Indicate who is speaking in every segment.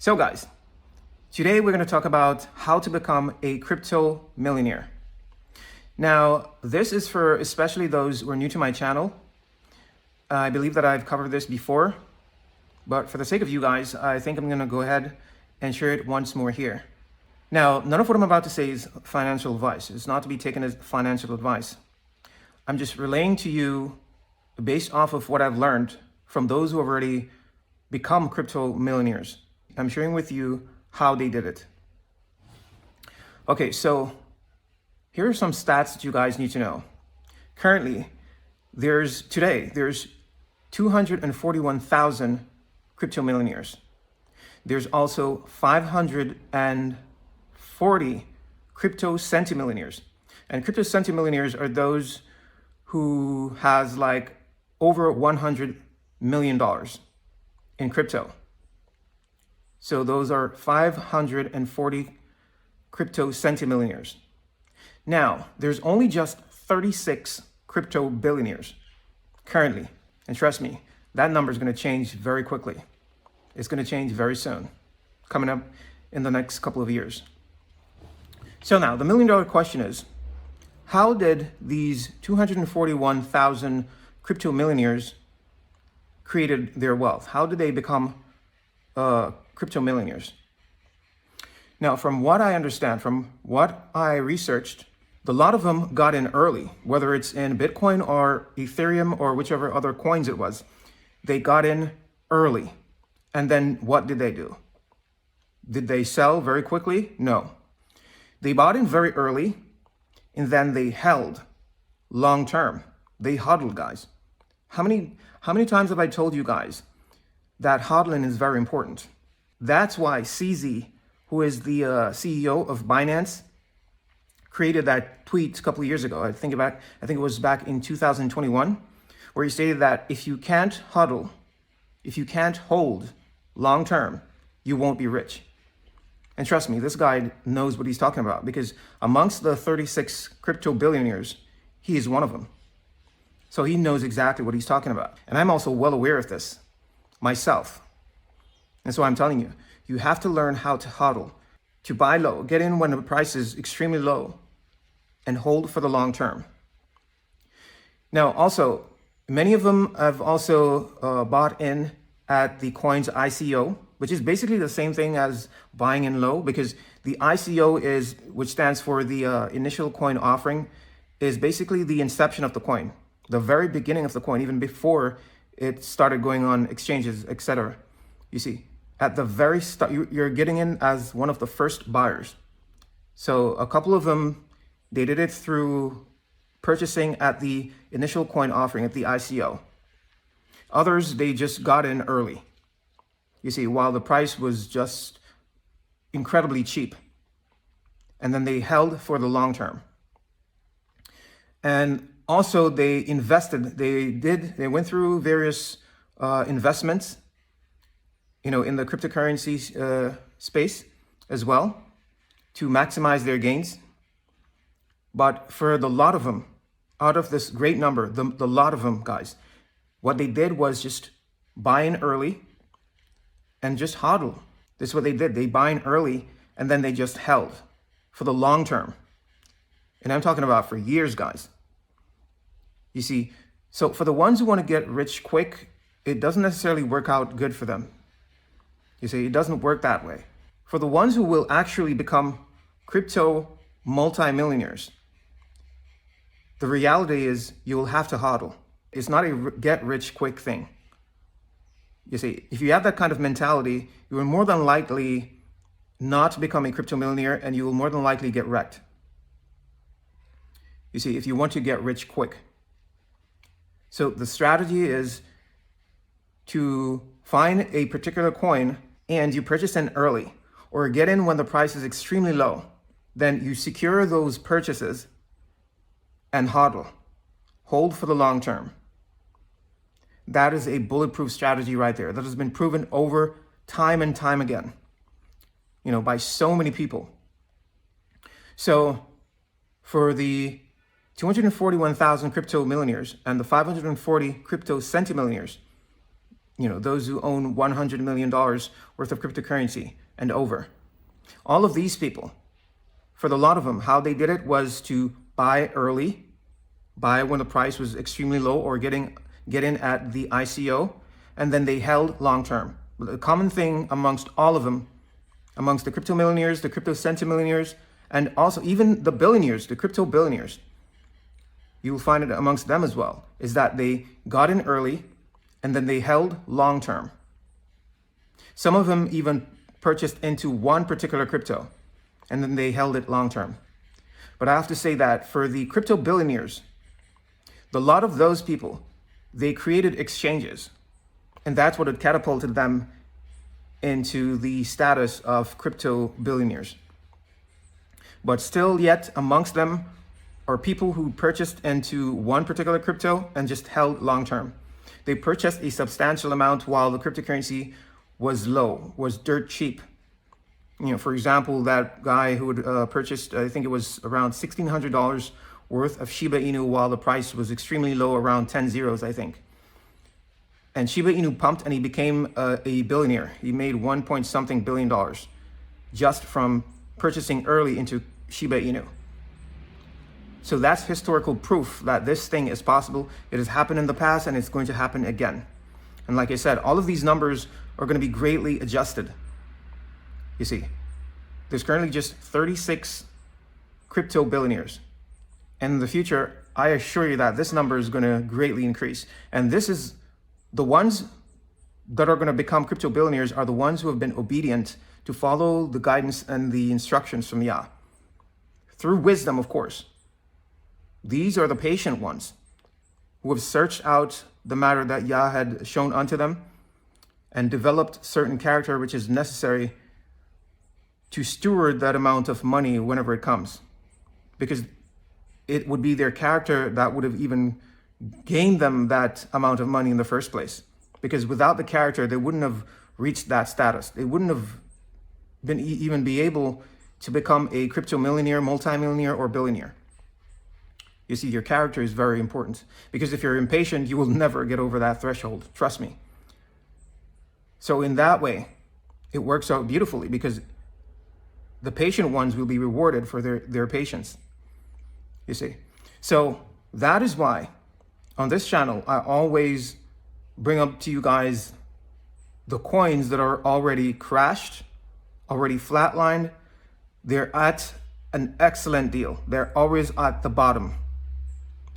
Speaker 1: So guys, today we're going to talk about how to become a crypto millionaire. Now, this is for especially those who are new to my channel. I believe that I've covered this before, but for the sake of you guys, I think I'm going to go ahead and share it once more here. Now, none of what I'm about to say is financial advice. It's not to be taken as financial advice. I'm just relaying to you based off of what I've learned from those who have already become crypto millionaires. I'm sharing with you how they did it. Okay, so here are some stats that you guys need to know. Currently, there's 241,000 crypto millionaires. There's also 540 crypto centimillionaires. And crypto centimillionaires are those who has like over $100 million in crypto. So those are 540 crypto centimillionaires. Now, there's only just 36 crypto billionaires currently. And trust me, that number is going to change very quickly. It's going to change very soon, coming up in the next couple of years. So now, the $1 million question is, how did these 241,000 crypto millionaires created their wealth? How did they become crypto millionaires? Now, from what I understand, from what I researched, a lot of them got in early, whether it's in Bitcoin or Ethereum or whichever other coins it was. They got in early. And then what did they do? Did they sell very quickly? No. They bought in very early, and then they held long term. They hodled, guys. How many times have I told you guys that hodling is very important? That's why CZ, who is the CEO of Binance, created that tweet a couple of years ago. I think it was back in 2021, where he stated that if you can't hodl, if you can't hold long term, you won't be rich. And trust me, this guy knows what he's talking about, because amongst the 36 crypto billionaires, he is one of them. So he knows exactly what he's talking about. And I'm also well aware of this myself. And so I'm telling you, you have to learn how to hodl, to buy low, get in when the price is extremely low, and hold for the long term. Now, also, many of them have also bought in at the coin's ICO, which is basically the same thing as buying in low, because the ICO is, which stands for the initial coin offering, is basically the inception of the coin, the very beginning of the coin, even before it started going on exchanges, etc. You see, at the very start, you're getting in as one of the first buyers. So a couple of them, they did it through purchasing at the initial coin offering, at the ICO. Others, they just got in early. You see, while the price was just incredibly cheap. And then they held for the long term. And also they invested, they went through various investments, in the cryptocurrency space as well, to maximize their gains. But for the lot of them, out of this great number, the lot of them, guys, what they did was just buy in early and just hodl. This is what they did. They buy in early and then they just held for the long term. And I'm talking about for years, guys. You see, so for the ones who want to get rich quick, it doesn't necessarily work out good for them. You see, it doesn't work that way. For the ones who will actually become crypto multimillionaires, the reality is you will have to hodl. It's not a get rich quick thing. You see, if you have that kind of mentality, you will more than likely not become a crypto millionaire, and you will more than likely get wrecked. You see, if you want to get rich quick. So the strategy is to find a particular coin and you purchase in early, or get in when the price is extremely low. Then you secure those purchases and hodl. Hold for the long term. That is a bulletproof strategy right there. That has been proven over time and time again, by so many people. So for the 241,000 crypto millionaires and the 540 crypto centimillionaires, those who own $100 million worth of cryptocurrency and over. All of these people, for the lot of them, how they did it was to buy early, buy when the price was extremely low, or get in at the ICO, and then they held long term. The common thing amongst all of them, amongst the crypto millionaires, the crypto centimillionaires, and also even the billionaires, the crypto billionaires, you will find it amongst them as well, is that they got in early and then they held long term. Some of them even purchased into one particular crypto and then they held it long term. But I have to say that for the crypto billionaires, a lot of those people, they created exchanges, and that's what had catapulted them into the status of crypto billionaires. But still yet amongst them are people who purchased into one particular crypto and just held long term. They purchased a substantial amount while the cryptocurrency was low, was dirt cheap. For example, that guy who had purchased, I think it was around $1,600 worth of Shiba Inu while the price was extremely low, around 10 zeros, I think. And Shiba Inu pumped and he became a billionaire. He made $1 billion just from purchasing early into Shiba Inu. So that's historical proof that this thing is possible. It has happened in the past and it's going to happen again. And like I said, all of these numbers are going to be greatly adjusted. You see, there's currently just 36 crypto billionaires. And in the future, I assure you that this number is going to greatly increase. And this is the ones that are going to become crypto billionaires are the ones who have been obedient to follow the guidance and the instructions from Yah. Through wisdom, of course. These are the patient ones who have searched out the matter that Yah had shown unto them and developed certain character which is necessary to steward that amount of money whenever it comes. Because it would be their character that would have even gained them that amount of money in the first place. Because without the character, they wouldn't have reached that status. They wouldn't have been even be able to become a crypto millionaire, multimillionaire, or billionaire. You see, your character is very important. Because if you're impatient, you will never get over that threshold. Trust me. So in that way, it works out beautifully because the patient ones will be rewarded for their patience. You see. So that is why on this channel, I always bring up to you guys the coins that are already crashed, already flatlined. They're at an excellent deal. They're always at the bottom.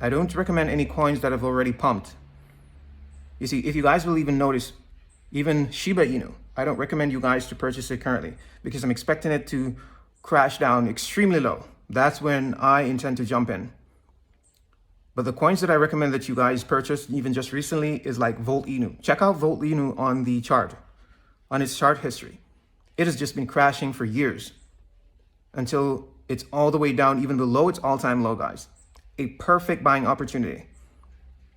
Speaker 1: I don't recommend any coins that have already pumped. You see, if you guys will even notice, even Shiba Inu, I don't recommend you guys to purchase it currently because I'm expecting it to crash down extremely low. That's when I intend to jump in. But the coins that I recommend that you guys purchase, even just recently, is like Volt Inu. Check out Volt Inu on the chart, on its chart history. It has just been crashing for years until it's all the way down, even below its all-time low, guys. A perfect buying opportunity.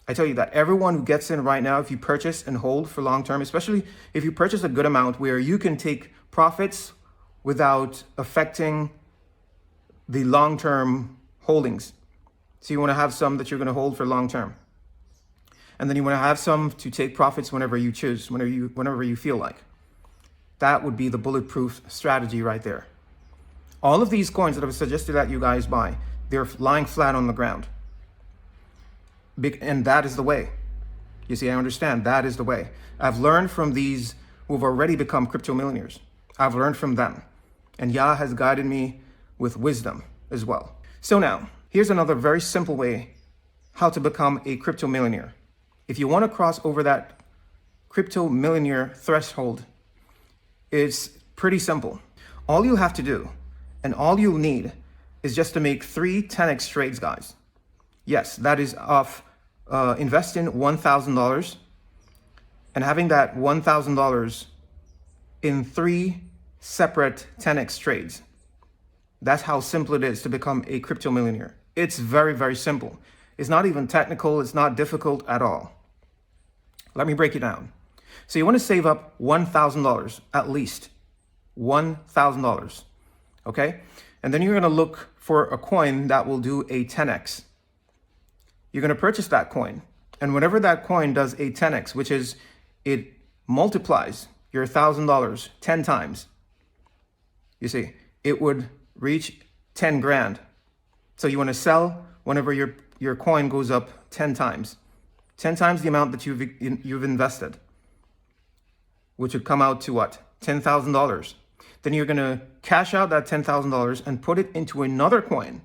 Speaker 1: I tell you that everyone who gets in right now, if you purchase and hold for long term, especially if you purchase a good amount where you can take profits without affecting the long-term holdings. So you want to have some that you're going to hold for long term. And then you want to have some to take profits whenever you choose, whenever you feel like. That would be the bulletproof strategy right there. All of these coins that I've suggested that you guys buy, they're lying flat on the ground. And that is the way. You see, I understand that is the way. I've learned from these who have already become crypto millionaires. I've learned from them. And Yah has guided me with wisdom as well. So now, here's another very simple way how to become a crypto millionaire. If you want to cross over that crypto millionaire threshold, it's pretty simple. All you have to do and all you'll need is just to make 3 10x trades, guys. Yes, that is of investing $1,000 and having that $1,000 in 3 separate 10x trades. That's how simple it is to become a crypto millionaire. It's very, very simple. It's not even technical. It's not difficult at all. Let me break it down. So you want to save up $1,000, at least $1,000. Okay. And then you're going to look for a coin that will do a 10x. You're going to purchase that coin. And whenever that coin does a 10x, which is it multiplies your $1,000 10 times. You see, it would reach 10 grand. So you want to sell whenever your coin goes up 10 times. 10 times the amount that you've invested, which would come out to what? $10,000. Then you're going to cash out that $10,000 and put it into another coin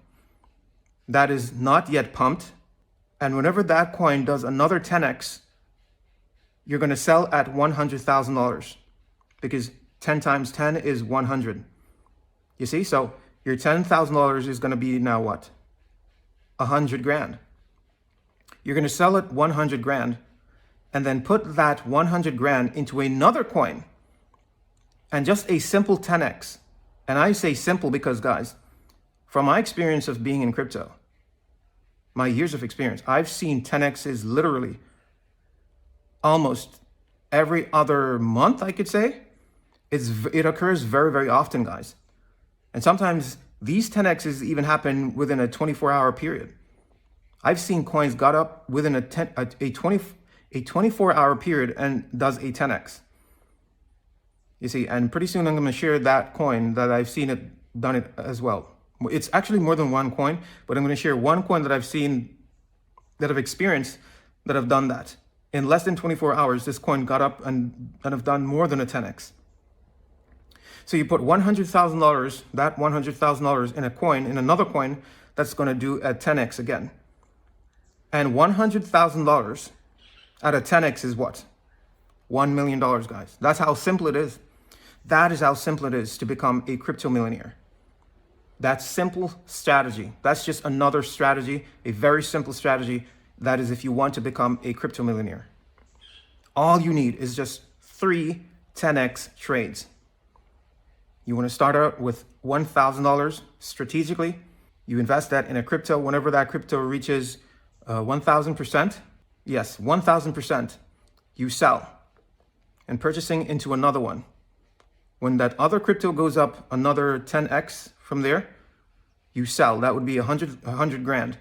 Speaker 1: that is not yet pumped. And whenever that coin does another 10x, you're going to sell at $100,000 because 10 times 10 is 100. You see, so your $10,000 is going to be now what? 100 grand. You're going to sell it 100 grand and then put that 100 grand into another coin and just a simple 10x. And I say simple because, guys, from my experience of being in crypto, my years of experience, I've seen 10x's literally almost every other month, I could say. It occurs very, very often, guys. And sometimes these 10x's even happen within a 24-hour period. I've seen coins got up within a 24-hour period and does a 10x. You see, and pretty soon I'm going to share that coin that I've seen it done it as well. It's actually more than one coin, but I'm going to share one coin that I've seen, that I've experienced, that have done that. In less than 24 hours, this coin got up and have done more than a 10x. So you put $100,000, that $100,000 in a coin, in another coin, that's going to do a 10x again. And $100,000 at a 10x is what? $1 million, guys. That's how simple it is. That is how simple it is to become a crypto millionaire. That simple strategy. That's just another strategy, a very simple strategy. That is if you want to become a crypto millionaire. All you need is just 3 10x trades. You want to start out with $1,000 strategically. You invest that in a crypto. Whenever that crypto reaches 1,000%, yes, 1,000%, you sell and purchasing into another one. When that other crypto goes up another 10x from there, you sell. That would be 100 grand.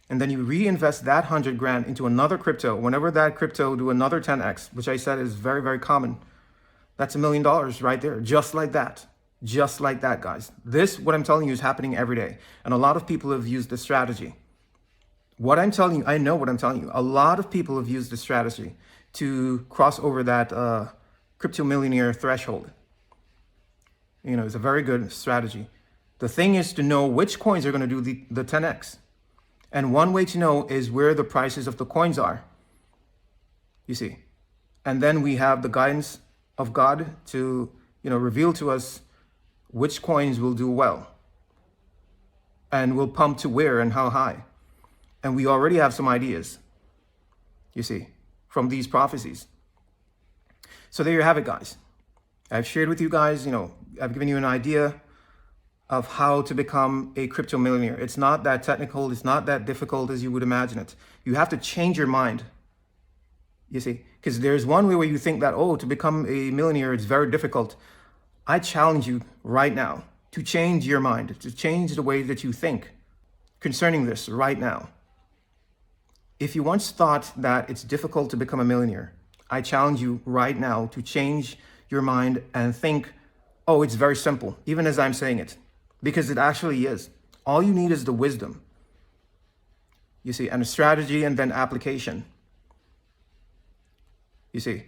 Speaker 1: And then you reinvest that 100 grand into another crypto. Whenever that crypto do another 10x, which I said is very, very common, that's $1 million right there. Just like that. Just like that, guys. This, what I'm telling you, is happening every day. And a lot of people have used this strategy. What I'm telling you, I know what I'm telling you. A lot of people have used this strategy to cross over that crypto millionaire threshold. You know, it's a very good strategy. The thing is to know which coins are going to do the 10x. And one way to know is where the prices of the coins are. You see. And then we have the guidance of God to, reveal to us which coins will do well and will pump to where and how high. And we already have some ideas, you see, from these prophecies. So there you have it, guys. I've shared with you guys, I've given you an idea of how to become a crypto millionaire. It's not that technical. It's not that difficult as you would imagine it. You have to change your mind, you see, because there's one way where you think that, to become a millionaire, it's very difficult. I challenge you right now to change your mind, to change the way that you think concerning this right now. If you once thought that it's difficult to become a millionaire, I challenge you right now to change your mind and think, it's very simple, even as I'm saying it, because it actually is. All you need is the wisdom, you see, and a strategy and then application. You see,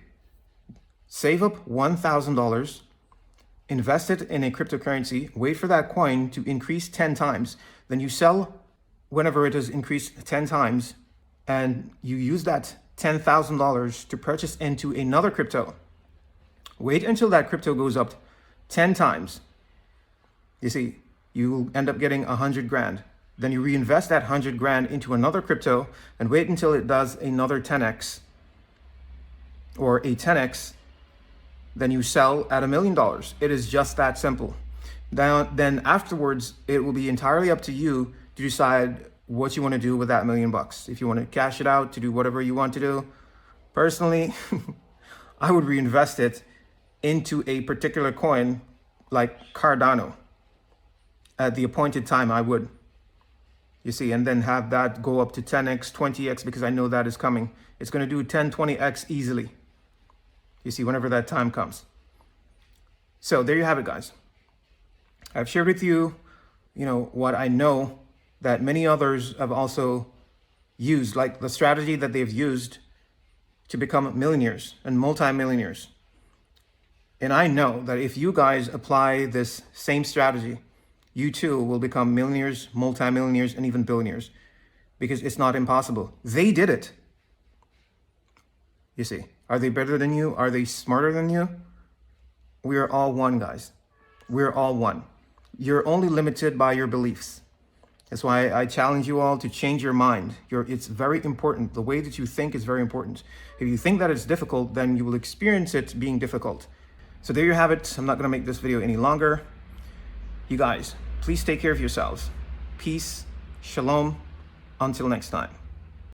Speaker 1: save up $1,000, invest it in a cryptocurrency, wait for that coin to increase 10 times, then you sell whenever it has increased 10 times, and you use that $10,000 to purchase into another crypto. Wait until that crypto goes up 10 times. You see, you will end up getting 100 grand. Then you reinvest that 100 grand into another crypto and wait until it does another 10x or a 10x. Then you sell at $1 million. It is just that simple. Then afterwards, it will be entirely up to you to decide what you want to do with that $1 million. If you want to cash it out to do whatever you want to do. Personally, I would reinvest it into a particular coin like Cardano. At the appointed time, I would. You see, and then have that go up to 10x, 20x, because I know that is coming. It's going to do 10, 20x easily. You see, whenever that time comes. So there you have it, guys. I've shared with you, what I know that many others have also used, like the strategy that they've used to become millionaires and multimillionaires. And I know that if you guys apply this same strategy, you too will become millionaires, multimillionaires, and even billionaires, because it's not impossible. They did it. You see, are they better than you? Are they smarter than you? We are all one, guys. We're all one. You're only limited by your beliefs. That's why I challenge you all to change your mind. It's very important. The way that you think is very important. If you think that it's difficult, then you will experience it being difficult. So there you have it. I'm not going to make this video any longer. You guys, please take care of yourselves. Peace, shalom. Until next time.